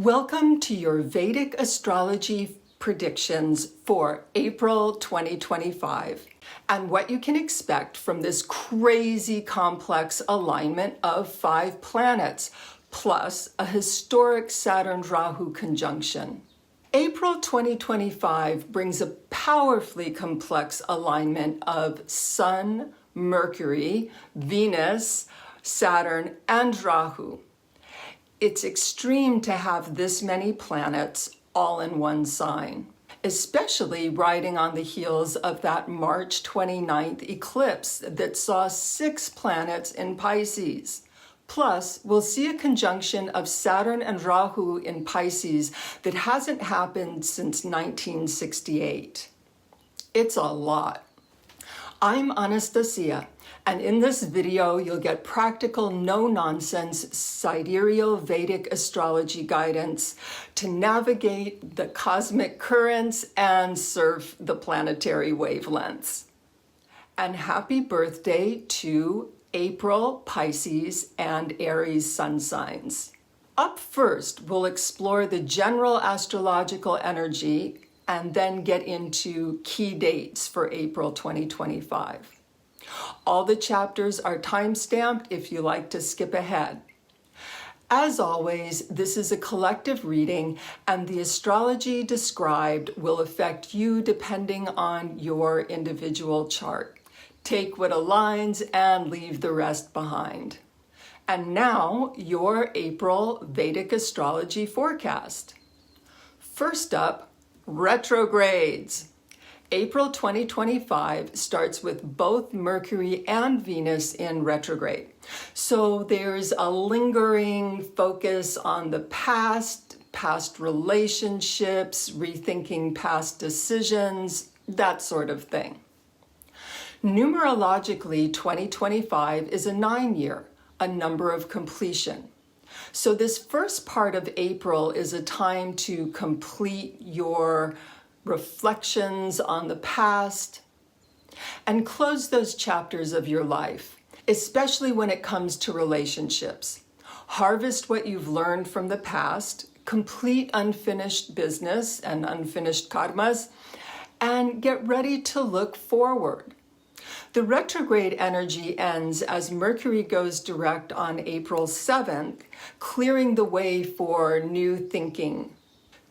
Welcome to your Vedic Astrology predictions for April 2025 and what you can expect from this crazy complex alignment of 5 planets, plus a historic Saturn-Rahu conjunction. April 2025 brings a powerfully complex alignment of Sun, Mercury, Venus, Saturn, and Rahu. It's extreme to have this many planets all in one sign, especially riding on the heels of that March 29th eclipse that saw 6 planets in Pisces. Plus, we'll see a conjunction of Saturn and Rahu in Pisces that hasn't happened since 1968. It's a lot. I'm Anastasia, and in this video, you'll get practical, no-nonsense sidereal Vedic astrology guidance to navigate the cosmic currents and surf the planetary wavelengths. And happy birthday to April, Pisces, and Aries sun signs. Up first, we'll explore the general astrological energy and then get into key dates for April 2025. All the chapters are time-stamped if you like to skip ahead. As always, this is a collective reading, and the astrology described will affect you depending on your individual chart. Take what aligns and leave the rest behind. And now, your April Vedic astrology forecast. First up, retrogrades. April 2025 starts with both Mercury and Venus in retrograde. So there's a lingering focus on the past relationships, rethinking past decisions, that sort of thing. Numerologically, 2025 is a 9-year, a number of completion. So this first part of April is a time to complete your reflections on the past and close those chapters of your life, especially when it comes to relationships. Harvest what you've learned from the past, complete unfinished business and unfinished karmas, and get ready to look forward. The retrograde energy ends as Mercury goes direct on April 7th, clearing the way for new thinking.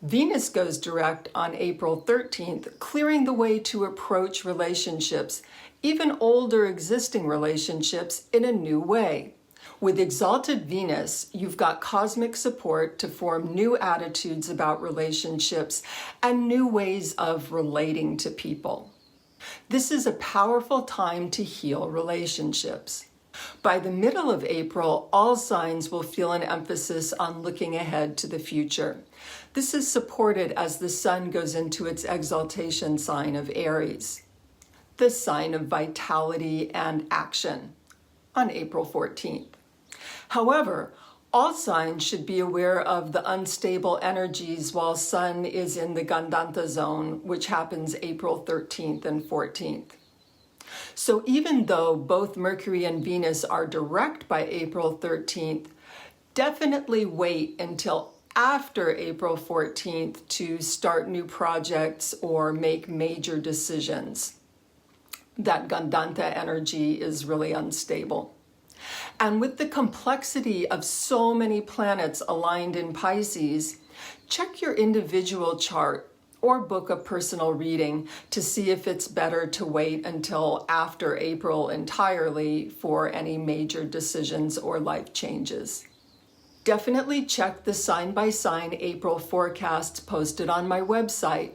Venus goes direct on April 13th, clearing the way to approach relationships, even older existing relationships, in a new way. With exalted Venus, you've got cosmic support to form new attitudes about relationships and new ways of relating to people. This is a powerful time to heal relationships. By the middle of April, all signs will feel an emphasis on looking ahead to the future. This is supported as the sun goes into its exaltation sign of Aries, the sign of vitality and action, on April 14th. However, all signs should be aware of the unstable energies while Sun is in the Gandanta zone, which happens April 13th and 14th. So even though both Mercury and Venus are direct by April 13th, definitely wait until after April 14th to start new projects or make major decisions. That Gandanta energy is really unstable. And with the complexity of so many planets aligned in Pisces, check your individual chart or book a personal reading to see if it's better to wait until after April entirely for any major decisions or life changes. Definitely check the sign-by-sign April forecasts posted on my website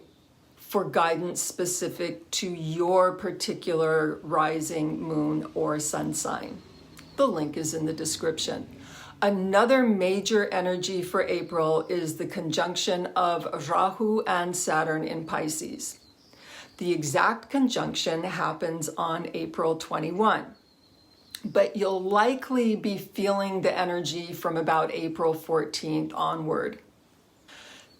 for guidance specific to your particular rising, moon, or sun sign. The link is in the description. Another major energy for April is the conjunction of Rahu and Saturn in Pisces. The exact conjunction happens on April 21, but you'll likely be feeling the energy from about April 14th onward.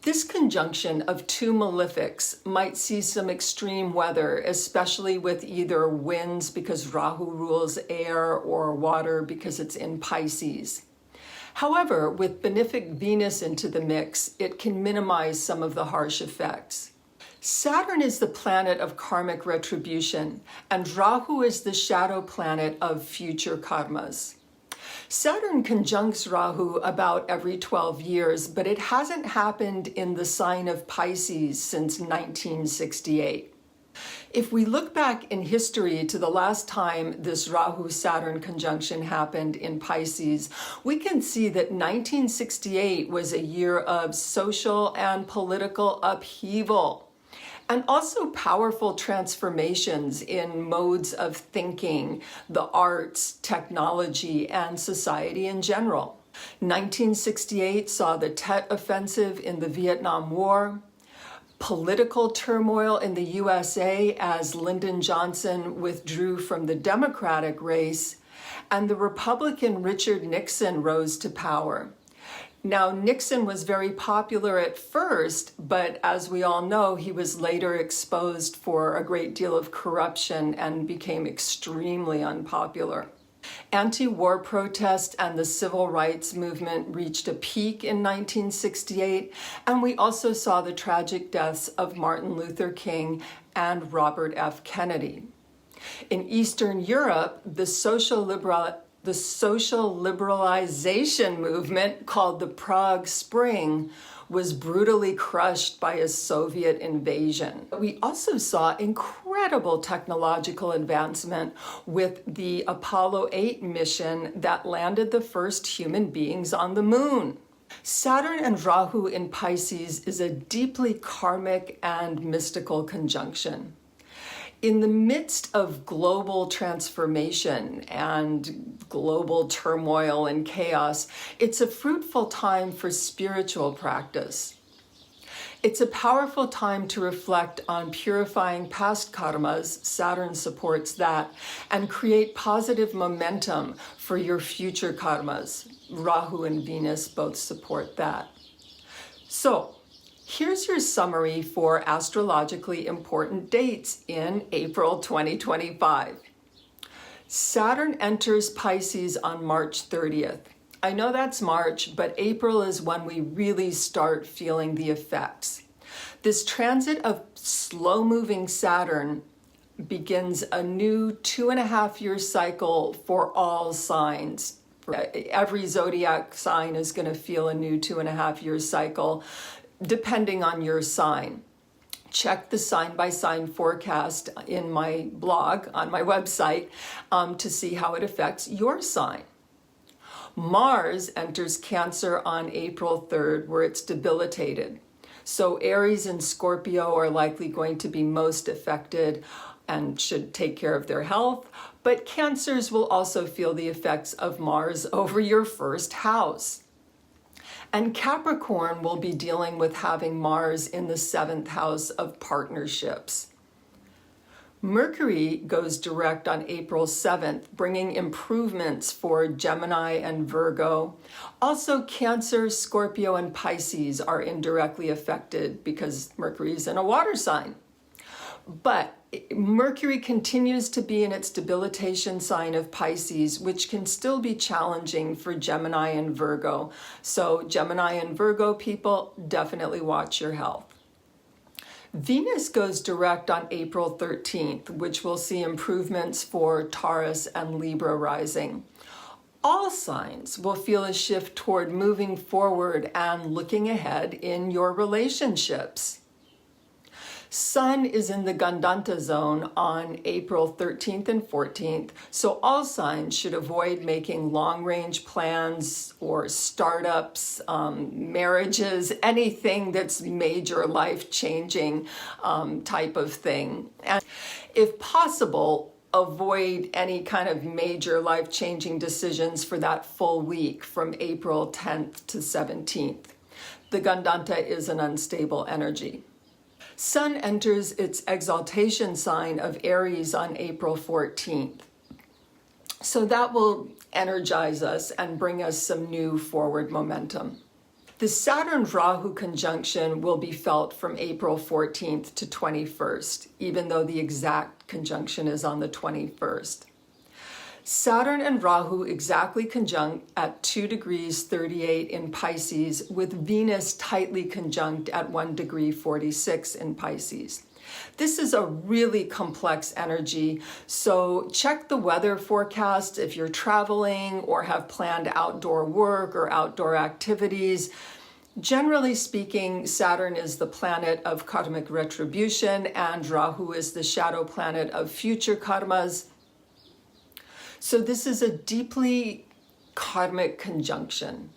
This conjunction of 2 malefics might see some extreme weather, especially with either winds because Rahu rules air or water because it's in Pisces. However, with benefic Venus into the mix, it can minimize some of the harsh effects. Saturn is the planet of karmic retribution, and Rahu is the shadow planet of future karmas. Saturn conjuncts Rahu about every 12 years, but it hasn't happened in the sign of Pisces since 1968. If we look back in history to the last time this Rahu-Saturn conjunction happened in Pisces, we can see that 1968 was a year of social and political upheaval, and also powerful transformations in modes of thinking, the arts, technology, and society in general. 1968 saw the Tet Offensive in the Vietnam War, political turmoil in the USA as Lyndon Johnson withdrew from the Democratic race, and the Republican Richard Nixon rose to power. Now, Nixon was very popular at first, but as we all know, he was later exposed for a great deal of corruption and became extremely unpopular. Anti-war protest and the civil rights movement reached a peak in 1968, and we also saw the tragic deaths of Martin Luther King and Robert F. Kennedy. In Eastern Europe, the social liberalization movement called the Prague Spring was brutally crushed by a Soviet invasion. We also saw incredible technological advancement with the Apollo 8 mission that landed the first human beings on the moon. Saturn and Rahu in Pisces is a deeply karmic and mystical conjunction. In the midst of global transformation and global turmoil and chaos, it's a fruitful time for spiritual practice. It's a powerful time to reflect on purifying past karmas, Saturn supports that, and create positive momentum for your future karmas. Rahu and Venus both support that. So, here's your summary for astrologically important dates in April 2025. Saturn enters Pisces on March 30th. I know that's March, but April is when we really start feeling the effects. This transit of slow-moving Saturn begins a new 2.5-year cycle for all signs. Every zodiac sign is going to feel a new 2.5-year cycle, depending on your sign. Check the sign-by-sign forecast in my blog on my website to see how it affects your sign. Mars enters Cancer on April 3rd, where it's debilitated. So Aries and Scorpio are likely going to be most affected and should take care of their health, but Cancers will also feel the effects of Mars over your first house. And Capricorn will be dealing with having Mars in the 7th house of partnerships. Mercury goes direct on April 7th, bringing improvements for Gemini and Virgo. Also, Cancer, Scorpio, and Pisces are indirectly affected because Mercury is in a water sign. But Mercury continues to be in its debilitation sign of Pisces, which can still be challenging for Gemini and Virgo. So Gemini and Virgo people, definitely watch your health. Venus goes direct on April 13th, which will see improvements for Taurus and Libra rising. All signs will feel a shift toward moving forward and looking ahead in your relationships. Sun is in the Gandanta zone on April 13th and 14th, so all signs should avoid making long-range plans or startups, marriages, anything that's major life-changing type of thing. And if possible, avoid any kind of major life-changing decisions for that full week from April 10th to 17th. The Gandanta is an unstable energy. Sun enters its exaltation sign of Aries on April 14th. So that will energize us and bring us some new forward momentum. The Saturn-Rahu conjunction will be felt from April 14th to 21st, even though the exact conjunction is on the 21st. Saturn and Rahu exactly conjunct at 2 degrees 38 in Pisces, with Venus tightly conjunct at 1 degree 46 in Pisces. This is a really complex energy, so check the weather forecast if you're traveling or have planned outdoor work or outdoor activities. Generally speaking, Saturn is the planet of karmic retribution and Rahu is the shadow planet of future karmas. So this is a deeply karmic conjunction.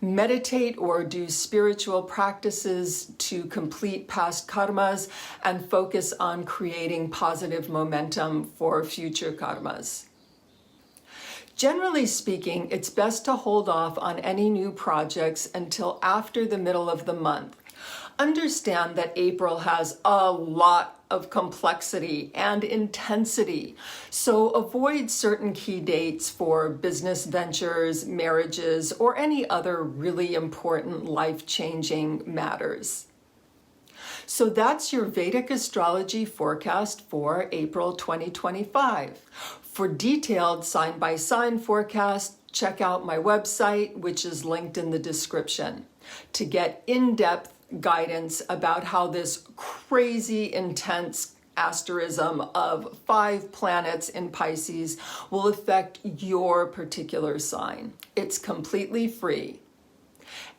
Meditate or do spiritual practices to complete past karmas and focus on creating positive momentum for future karmas. Generally speaking, it's best to hold off on any new projects until after the middle of the month. Understand that April has a lot of complexity and intensity, so avoid certain key dates for business ventures, marriages, or any other really important life-changing matters. So that's your Vedic astrology forecast for April 2025. For detailed sign-by-sign forecast, check out my website, which is linked in the description, to get in-depth guidance about how this crazy intense asterism of 5 planets in Pisces will affect your particular sign. It's completely free.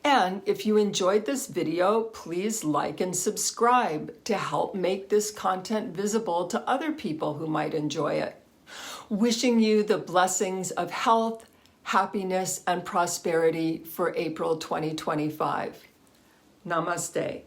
And if you enjoyed this video, please like and subscribe to help make this content visible to other people who might enjoy it. Wishing you the blessings of health, happiness, and prosperity for April 2025. Namaste.